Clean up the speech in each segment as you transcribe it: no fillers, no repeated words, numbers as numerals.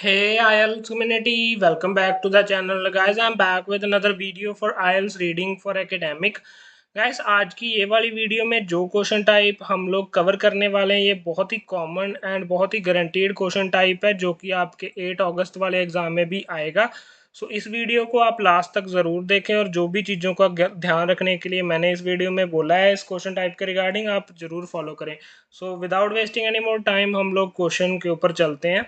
Hey IELTS community, welcome back to the channel guys. I'm back with another video for IELTS reading for academic. Guys, आज की ये वाली video में जो question type हम लोग कवर करने वाले हैं ये बहुत ही कॉमन एंड बहुत ही गारंटीड क्वेश्चन टाइप है जो कि आपके 8 अगस्त वाले एग्जाम में भी आएगा। सो इस वीडियो को आप लास्ट तक ज़रूर देखें और जो भी चीज़ों का ध्यान रखने के लिए मैंने इस वीडियो में बोला है इस क्वेश्चन टाइप के रिगार्डिंग आप ज़रूर फॉलो करें। So without wasting any more time हम लोग क्वेश्चन के ऊपर चलते हैं।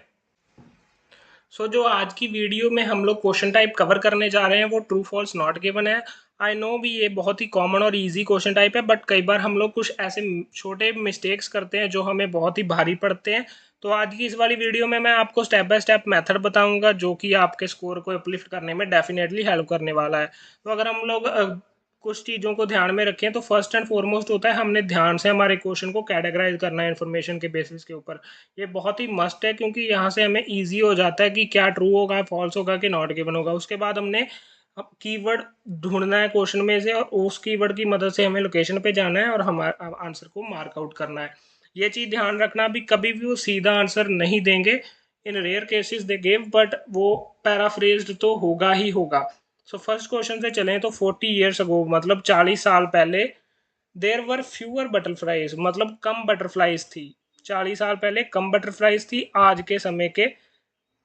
जो आज की वीडियो में हम लोग क्वेश्चन टाइप कवर करने जा रहे हैं वो ट्रू फॉल्स नॉट गिवन है। आई नो भी ये बहुत ही कॉमन और इजी क्वेश्चन टाइप है, बट कई बार हम लोग कुछ ऐसे छोटे मिस्टेक्स करते हैं जो हमें बहुत ही भारी पड़ते हैं। तो आज की इस वाली वीडियो में मैं आपको स्टेप बाय स्टेप मेथड बताऊंगा जो कि आपके स्कोर को अपलिफ्ट करने में डेफिनेटली हेल्प करने वाला है। तो अगर हम लोग कुछ चीज़ों को ध्यान में रखें तो फर्स्ट एंड फॉरमोस्ट होता है हमने ध्यान से हमारे क्वेश्चन को कैटेगराइज करना है इन्फॉर्मेशन के बेसिस के ऊपर। ये बहुत ही मस्ट है क्योंकि यहाँ से हमें इजी हो जाता है कि क्या ट्रू होगा, फॉल्स होगा कि नॉट गिवन होगा। उसके बाद हमने अब कीवर्ड ढूंढना है क्वेश्चन में से और उस कीवर्ड की मदद से हमें लोकेशन पे जाना है और हमारे आंसर को मार्क आउट करना है। ये चीज़ ध्यान रखना भी, कभी भी वो सीधा आंसर नहीं देंगे। In rare cases they give, but वो पैराफ्रेज्ड तो होगा ही होगा। सो फर्स्ट क्वेश्चन से चलें तो 40 ईयर्स अगो मतलब 40 साल पहले देर वर फ्यूअर बटरफ्लाइज मतलब कम बटरफ्लाइज थी। 40 साल पहले कम बटरफ्लाइज थी आज के समय के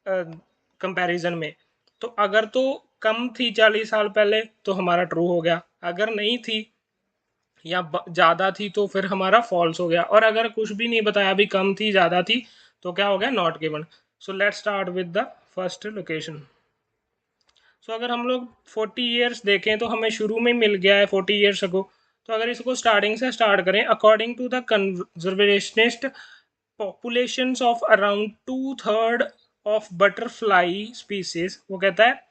कंपैरिजन में। तो अगर तो कम थी 40 साल पहले तो हमारा ट्रू हो गया, अगर नहीं थी या ज़्यादा थी तो फिर हमारा फॉल्स हो गया, और अगर कुछ भी नहीं बताया भी कम थी ज़्यादा थी तो क्या हो गया, not given. So let's start with the first location. अगर हम लोग 40 ईयर्स देखें तो हमें शुरू में मिल गया है 40 ईयर्स अगो। तो अगर इसको स्टार्टिंग से स्टार्ट करें, according to the conservationist populations of around 2/3 of butterfly species, वो कहता है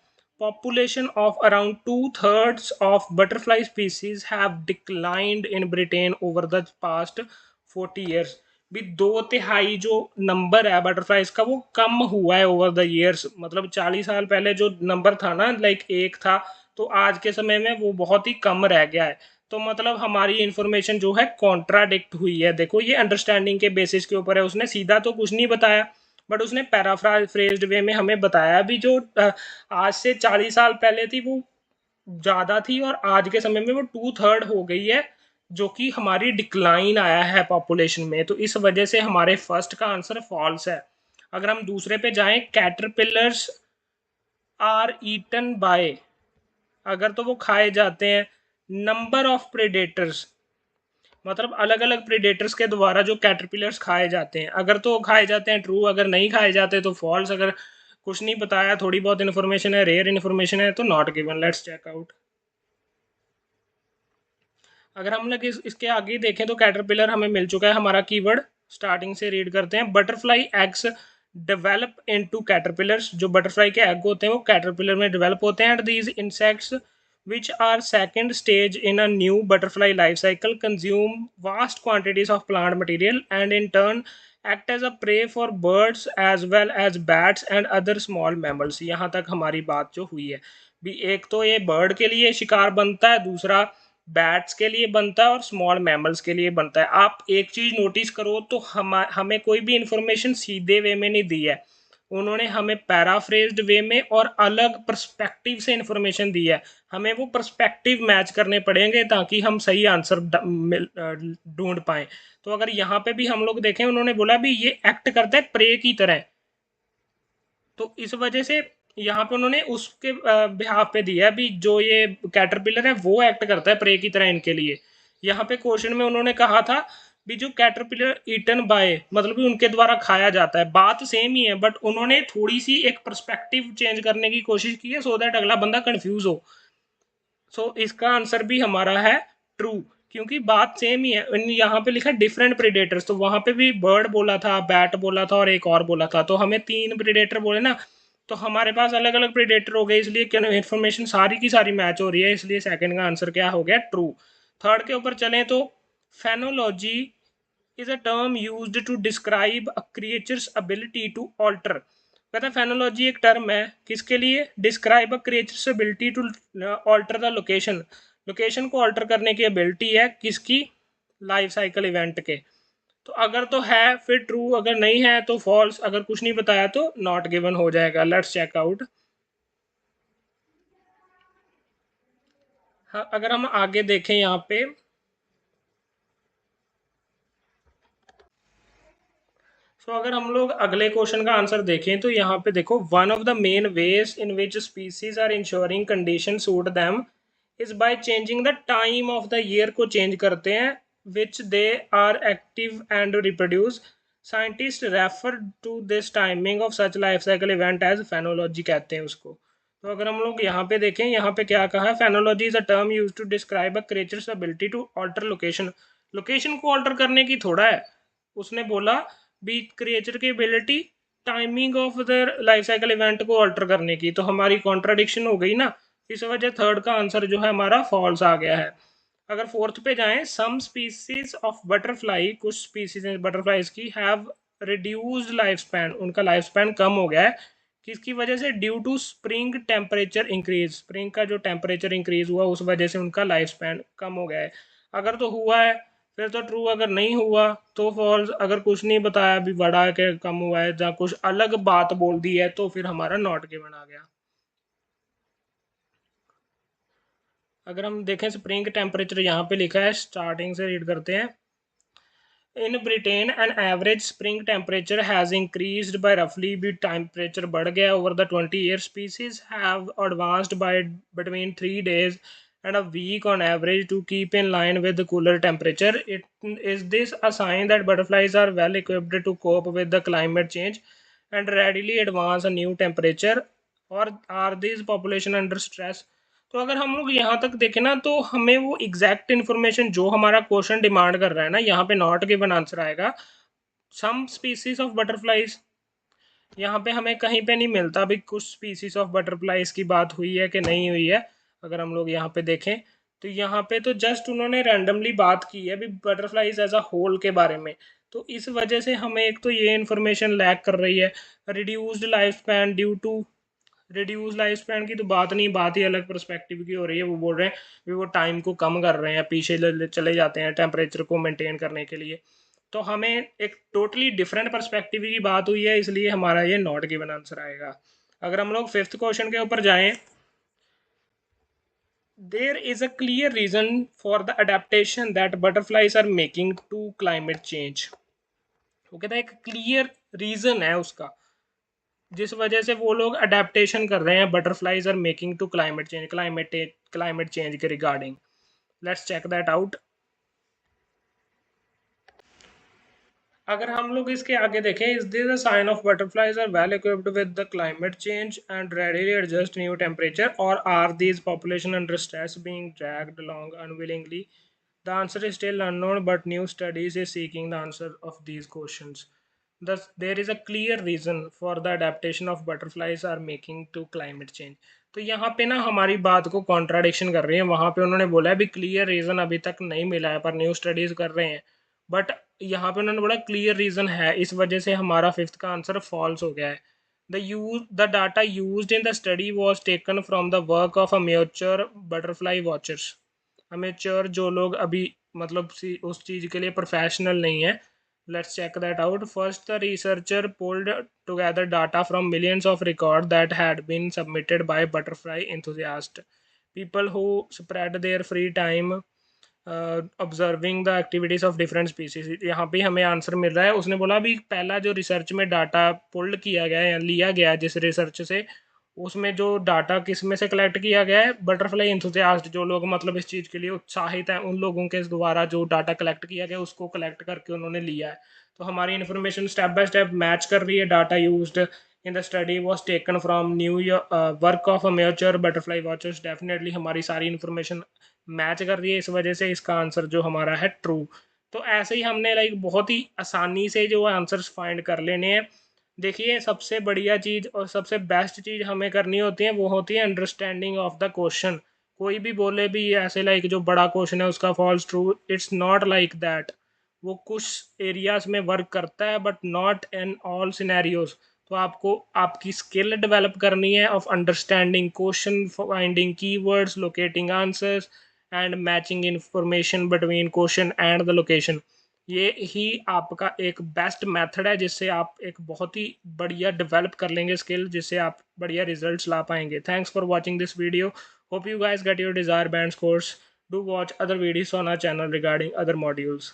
population of around 2/3 of butterfly species have declined in Britain over the past 40 years। भी 2/3 जो नंबर है बटरफ्लाइज का वो कम हुआ है ओवर द ईयर्स। मतलब 40 साल पहले जो नंबर था ना, लाइक एक था, तो आज के समय में वो बहुत ही कम रह गया है। तो मतलब हमारी इंफॉर्मेशन जो है कॉन्ट्राडिक्ट हुई है। देखो ये अंडरस्टैंडिंग के बेसिस के ऊपर है, उसने सीधा तो कुछ नहीं बताया बट उसने पैराफ्रेज्ड वे में हमें बताया भी। जो आज से 40 साल पहले थी वो ज़्यादा थी और आज के समय में वो 2/3 हो गई है, जो कि हमारी डिक्लाइन आया है पॉपुलेशन में। तो इस वजह से हमारे फर्स्ट का आंसर फॉल्स है। अगर हम दूसरे पे जाएं, कैटरपिलर्स आर ईटन बाय, अगर तो वो खाए जाते हैं। नंबर ऑफ प्रेडेटर्स मतलब अलग अलग प्रेडेटर्स के द्वारा जो कैटरपिलर्स खाए जाते हैं, अगर तो खाए जाते हैं ट्रू, अगर नहीं खाए जाते तो फॉल्स। अगर कुछ नहीं बताया, थोड़ी बहुत इन्फॉर्मेशन है, रेयर इन्फॉर्मेशन है, तो not given. Let's check out. अगर हम लोग इसके आगे देखें तो कैटरपिलर हमें मिल चुका है हमारा कीवर्ड। स्टार्टिंग से रीड करते हैं। Butterfly eggs develop into caterpillars, जो बटरफ्लाई के एग होते हैं वो कैटरपिलर में डेवलप होते हैं। And these insects which are second stage in a new butterfly life cycle consume vast quantities of plant material and in turn act as a prey for birds as well as bats and other small mammals। यहाँ तक हमारी बात जो हुई है भी, एक तो ये बर्ड के लिए शिकार बनता है, दूसरा बैट्स के लिए बनता है और स्मॉल मैमल्स के लिए बनता है। आप एक चीज़ नोटिस करो तो हमें कोई भी इंफॉर्मेशन सीधे वे में नहीं दी है, उन्होंने हमें पैराफ्रेज्ड वे में और अलग पर्सपेक्टिव से इंफॉर्मेशन दी है। हमें वो पर्सपेक्टिव मैच करने पड़ेंगे ताकि हम सही आंसर ढूंढ पाएं। तो अगर यहाँ पे भी हम लोग देखें, उन्होंने बोला भी ये एक्ट करता है प्रे की तरह, तो इस वजह से यहाँ पे उन्होंने उसके बिहाफ पे दिया है भी जो ये कैटरपिलर है वो एक्ट करता है प्रे की तरह इनके लिए। यहाँ पे क्वेश्चन में उन्होंने कहा था भी जो कैटरपिलर ईटन बाय मतलब भी उनके द्वारा खाया जाता है, बात सेम ही है बट उन्होंने थोड़ी सी एक पर्सपेक्टिव चेंज करने की कोशिश की है सो दैट अगला बंदा कंफ्यूज हो। इसका आंसर भी हमारा है ट्रू, क्योंकि बात सेम ही है। यहाँ पे लिखा है डिफरेंट प्रेडेटर्स, तो वहां पे भी बर्ड बोला था, बैट बोला था और एक और बोला था, तो हमें 3 प्रेडेटर बोले ना, तो हमारे पास अलग अलग प्रेडेटर हो गए, इसलिए क्या इन्फॉर्मेशन सारी की सारी मैच हो रही है, इसलिए सेकंड का आंसर क्या हो गया, ट्रू। थर्ड के ऊपर चलें तो phenology is a term used to describe a creature's ability to alter. कहता है फेनोलॉजी एक टर्म है किसके लिए, describe a creature's ability to alter the location, location को ऑल्टर करने की एबिलिटी है किसकी, लाइफ साइकिल इवेंट के। तो अगर तो है फिर ट्रू, अगर नहीं है तो फॉल्स, अगर कुछ नहीं बताया तो नॉट गिवन हो जाएगा। Let's check out. हाँ, अगर हम आगे देखें यहाँ पे, तो अगर हम लोग अगले क्वेश्चन का आंसर देखें तो यहाँ पे देखो, one of the main ways in which species are ensuring condition suit them is by changing the time of the year को चेंज करते हैं which they are active and reproduce. Scientist refer to this timing of such life cycle event as phenology कहते हैं उसको। तो अगर हम लोग यहाँ पे देखें, यहाँ पे क्या कहा है, phenology is a term use to describe a creature's ability to alter location. Location को ऑल्टर करने की थोड़ा है, उसने बोला बी क्रिएचर की ability timing of the life cycle event को ऑल्टर करने की, तो हमारी कॉन्ट्राडिक्शन हो गई ना। इस वजह थर्ड का आंसर जो है हमारा फॉल्स आ गया है। अगर फोर्थ पे जाएं, सम स्पीसीज ऑफ बटरफ्लाई, कुछ स्पीसीज बटरफ्लाईज की हैव रिड्यूस्ड लाइफ स्पैन, उनका लाइफ स्पैन कम हो गया है। किसकी वजह से? Due to spring temperature increase, spring का जो टेम्परेचर इंक्रीज हुआ उस वजह से उनका लाइफ स्पैन कम हो गया है। अगर तो हुआ है फिर तो ट्रू, अगर नहीं हुआ तो फॉल्स। अगर कुछ नहीं बताया भी बड़ा है कि कम हुआ है, या कुछ अलग बात बोल दी है तो फिर हमारा नॉट गिवन आ गया। अगर हम देखें स्प्रिंग टेम्परेचर यहाँ पे लिखा है, स्टार्टिंग से रीड करते हैं। In Britain an average spring temperature has increased by रफली, भी टेम्परेचर बढ़ गया over the 20 year. Species have advanced by between 3 days and a week on average to keep in line with the cooler temperature. Is this a sign that butterflies are well equipped to cope with the climate change and readily advance a new temperature, or are these population under stress? तो अगर हम लोग यहाँ तक देखें ना, तो हमें वो एग्जैक्ट इन्फॉर्मेशन जो हमारा क्वेश्चन डिमांड कर रहा है ना, यहाँ पे नॉट गिवन आंसर आएगा। सम स्पीसीज ऑफ बटरफ्लाईज, यहाँ पे हमें कहीं पे नहीं मिलता भी कुछ स्पीसीज ऑफ बटरफ्लाईज की बात हुई है कि नहीं हुई है। अगर हम लोग यहाँ पे देखें तो यहाँ पे तो जस्ट उन्होंने रैंडमली बात की है भी बटरफ्लाईज एज अ होल के बारे में। तो इस वजह से हमें एक तो ये इन्फॉर्मेशन लैक कर रही है। Reduced life span due to, reduce life span की तो बात नहीं, बात ही अलग पर्सपेक्टिव की हो रही है। वो बोल रहे हैं कि वो टाइम को कम कर रहे हैं, पीछे चले जाते हैं टेम्परेचर को मेंटेन करने के लिए। तो हमें एक टोटली डिफरेंट पर्सपेक्टिव की बात हुई है, इसलिए हमारा ये नॉट गिवन आंसर आएगा। अगर हम लोग फिफ्थ क्वेश्चन के ऊपर जाएं, there is a clear reason for the adaptation that butterflies are making to climate change. वो कहता है एक क्लियर रीजन है उसका जिस वजह से वो लोग अडेप्टेशन कर रहे हैं, butterflies are making to climate change, climate change के regarding. Let's check that out. अगर हम लोग इसके आगे देखें, is this a sign of butterflies are well equipped with the climate change and readily adjust new temperature, और are these population under stress being dragged along unwillingly? The answer is still unknown, but new studies is seeking the answer of these questions. Thus, there is a clear reason for the adaptation of butterflies are making to climate change. तो यहाँ पे ना हमारी बात को contradiction कर रही है। वहाँ पे उन्होंने बोला है भी क्लियर रीजन अभी तक नहीं मिला है पर न्यू स्टडीज कर रहे हैं, बट यहाँ पे उन्होंने बोला क्लियर रीजन है, इस वजह से हमारा फिफ्थ का आंसर फॉल्स हो गया है। The data used in the study was taken from the work of amateur butterfly watchers. Amateur जो लोग अभी मतलब उस चीज़ के लिए प्रोफेशनल नहीं है। Let's check that out. First the researcher pulled together data from millions of records that had been submitted by butterfly enthusiasts, people who spread their free time observing the activities of different species. यहाँ पे हमें answer मिल रहा है। उसने बोला अभी पहला जो रिसर्च में डाटा पुल्ड किया गया है या लिया गया है जिस रिसर्च से, उसमें जो डाटा किस में से कलेक्ट किया गया है, बटरफ्लाई इंथुजियास्ट जो लोग मतलब इस चीज़ के लिए उत्साहित हैं उन लोगों के द्वारा जो डाटा कलेक्ट किया गया उसको कलेक्ट करके उन्होंने लिया है। तो हमारी information step by step match कर रही है। Data used in the study was taken from new work of amateur butterfly watchers. Definitely हमारी सारी इन्फॉर्मेशन मैच कर रही है, इस वजह से इसका आंसर जो हमारा है ट्रू। तो ऐसे ही हमने लाइक बहुत ही आसानी से जो आंसर्स फाइंड कर लेने हैं। देखिए सबसे बढ़िया चीज़ और सबसे बेस्ट चीज़ हमें करनी होती है वो होती है अंडरस्टैंडिंग ऑफ द क्वेश्चन। कोई भी बोले भी ऐसे लाइक जो बड़ा क्वेश्चन है उसका false true, it's not like that. वो कुछ एरियाज में वर्क करता है but not in all scenarios. तो आपको आपकी स्किल डेवलप करनी है of understanding question, finding keywords, locating answers and matching information between question and the location. ये ही आपका एक बेस्ट मेथड है जिससे आप एक बहुत ही बढ़िया डेवलप कर लेंगे स्किल, जिससे आप बढ़िया रिजल्ट्स ला पाएंगे। Thanks for watching this video. Hope you guys get your desire bands course. Do watch other videos on our channel regarding other modules.